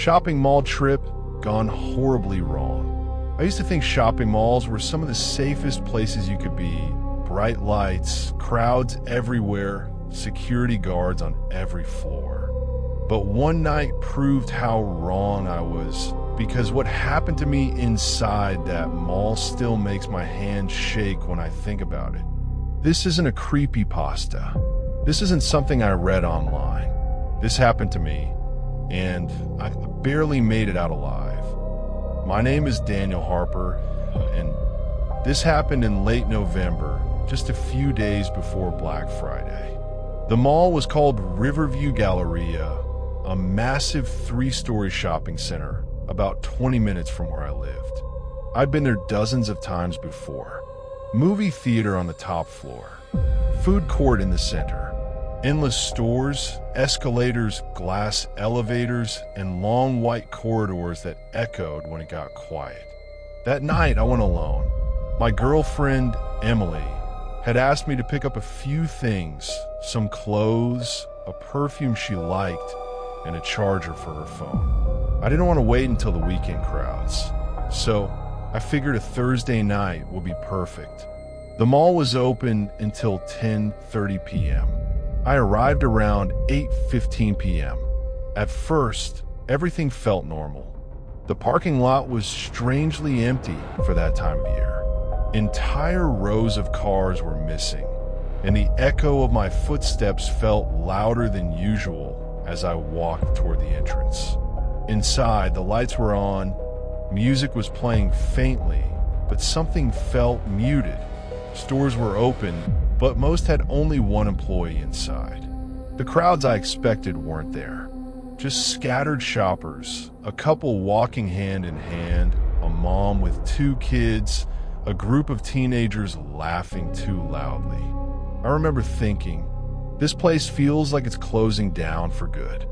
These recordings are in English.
Shopping mall trip gone horribly wrong. I used to think shopping malls were some of the safest places you could be. Bright lights, crowds everywhere, security guards on every floor. But one night proved how wrong I was, because what happened to me inside that mall still makes my hands shake when I think about it. This isn't a creepypasta. This isn't something I read online. This happened to me, and I barely made it out alive. My name is Daniel Harper, and this happened in late November, just a few days before Black Friday. The mall was called Riverview Galleria, a massive 3-story shopping center about 20 minutes from where I lived. I'd been there dozens of times before. Movie theater on the top floor, food court in the center, endless stores, escalators, glass elevators, and long white corridors that echoed when it got quiet. That night, I went alone. My girlfriend, Emily, had asked me to pick up a few things, some clothes, a perfume she liked, and a charger for her phone. I didn't want to wait until the weekend crowds, so I figured a Thursday night would be perfect. The mall was open until 10:30 p.m. I arrived around 8:15 p.m. At first, everything felt normal. The parking lot was strangely empty for that time of year. Entire rows of cars were missing, and the echo of my footsteps felt louder than usual as I walked toward the entrance. Inside, the lights were on, music was playing faintly, but something felt muted. Stores were open, but most had only one employee inside. The crowds I expected weren't there. Just scattered shoppers, a couple walking hand in hand, a mom with 2 kids, a group of teenagers laughing too loudly. I remember thinking, this place feels like it's closing down for good.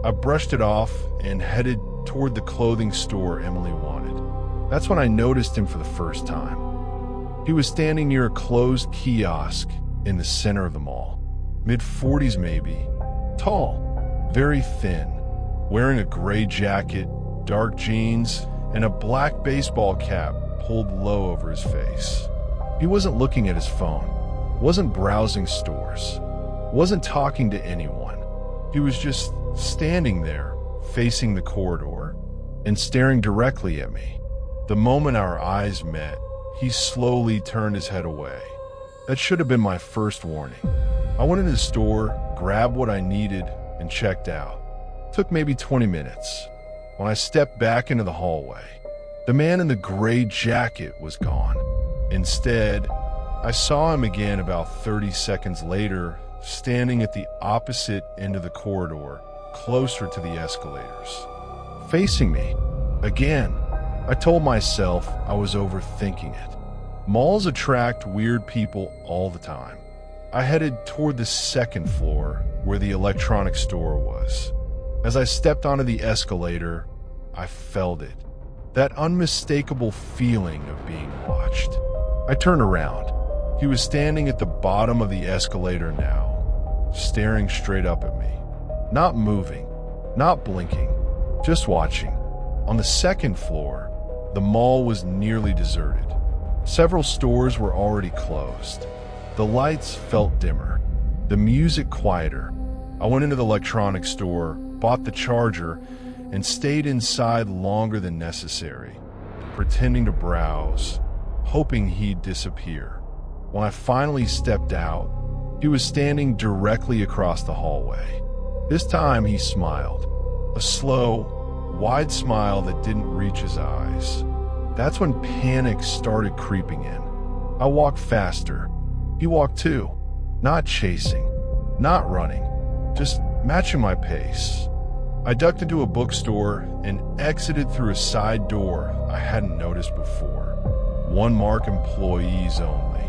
I brushed it off and headed toward the clothing store Emily wanted. That's when I noticed him for the first time. He was standing near a closed kiosk in the center of the mall. Mid-40s maybe. Tall, very thin, wearing a gray jacket, dark jeans, and a black baseball cap pulled low over his face. He wasn't looking at his phone, wasn't browsing stores, wasn't talking to anyone. He was just standing there, facing the corridor, and staring directly at me. The moment our eyes met, he slowly turned his head away. That should have been my first warning. I went into the store, grabbed what I needed, and checked out. It took maybe 20 minutes. When I stepped back into the hallway, the man in the gray jacket was gone. Instead, I saw him again about 30 seconds later, standing at the opposite end of the corridor, closer to the escalators. Facing me. Again. I told myself I was overthinking it. Malls attract weird people all the time. I headed toward the second floor, where the electronics store was. As I stepped onto the escalator, I felt it. That unmistakable feeling of being watched. I turned around. He was standing at the bottom of the escalator now, staring straight up at me. Not moving, not blinking, just watching. On the second floor, the mall was nearly deserted. Several stores were already closed. The lights felt dimmer, the music quieter. I went into the electronics store, bought the charger, and stayed inside longer than necessary, pretending to browse, hoping he'd disappear. When I finally stepped out, he was standing directly across the hallway. This time he smiled, a slow, wide smile that didn't reach his eyes. That's when panic started creeping in. I walked faster. He walked too. Not chasing, not running, just matching my pace. I ducked into a bookstore and exited through a side door I hadn't noticed before. One mark employees only.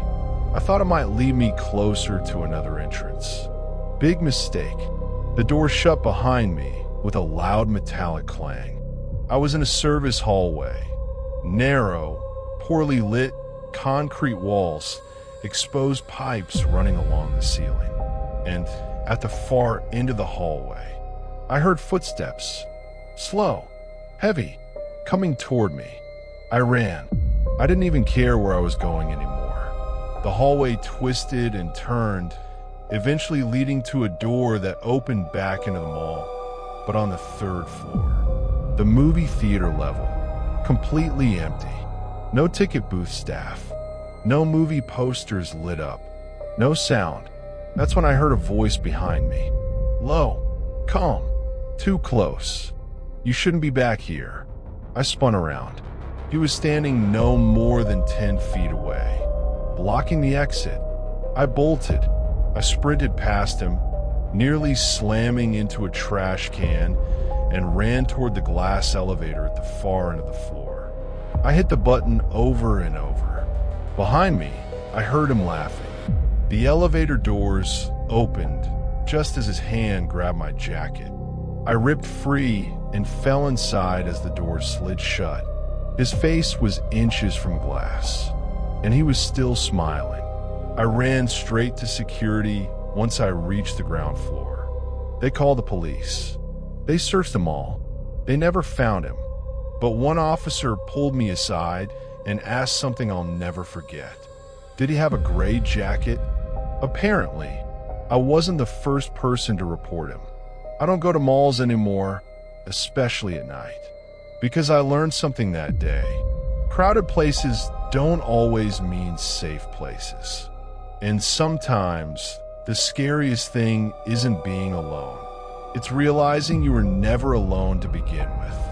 I thought it might lead me closer to another entrance. Big mistake. The door shut behind me with a loud metallic clang. I was in a service hallway. Narrow, poorly lit, concrete walls, exposed pipes running along the ceiling. And at the far end of the hallway, I heard footsteps. Slow, heavy, coming toward me. I ran. I didn't even care where I was going anymore. The hallway twisted and turned, eventually leading to a door that opened back into the mall, but on the 3rd floor. The movie theater level, completely empty. No ticket booth staff. No movie posters lit up. No sound. That's when I heard a voice behind me. Low, calm, too close. You shouldn't be back here. I spun around. He was standing no more than 10 feet away, blocking the exit. I bolted. I sprinted past him, nearly slamming into a trash can, and ran toward the glass elevator at the far end of the floor. I hit the button over and over. Behind me, I heard him laughing. The elevator doors opened just as his hand grabbed my jacket. I ripped free and fell inside as the doors slid shut. His face was inches from glass, and he was still smiling. I ran straight to security once I reached the ground floor. They called the police. They searched them all. They never found him, but one officer pulled me aside and asked something I'll never forget. Did he have a gray jacket? Apparently, I wasn't the first person to report him. I don't go to malls anymore, especially at night, because I learned something that day. Crowded places don't always mean safe places. And sometimes the scariest thing isn't being alone. It's realizing you were never alone to begin with.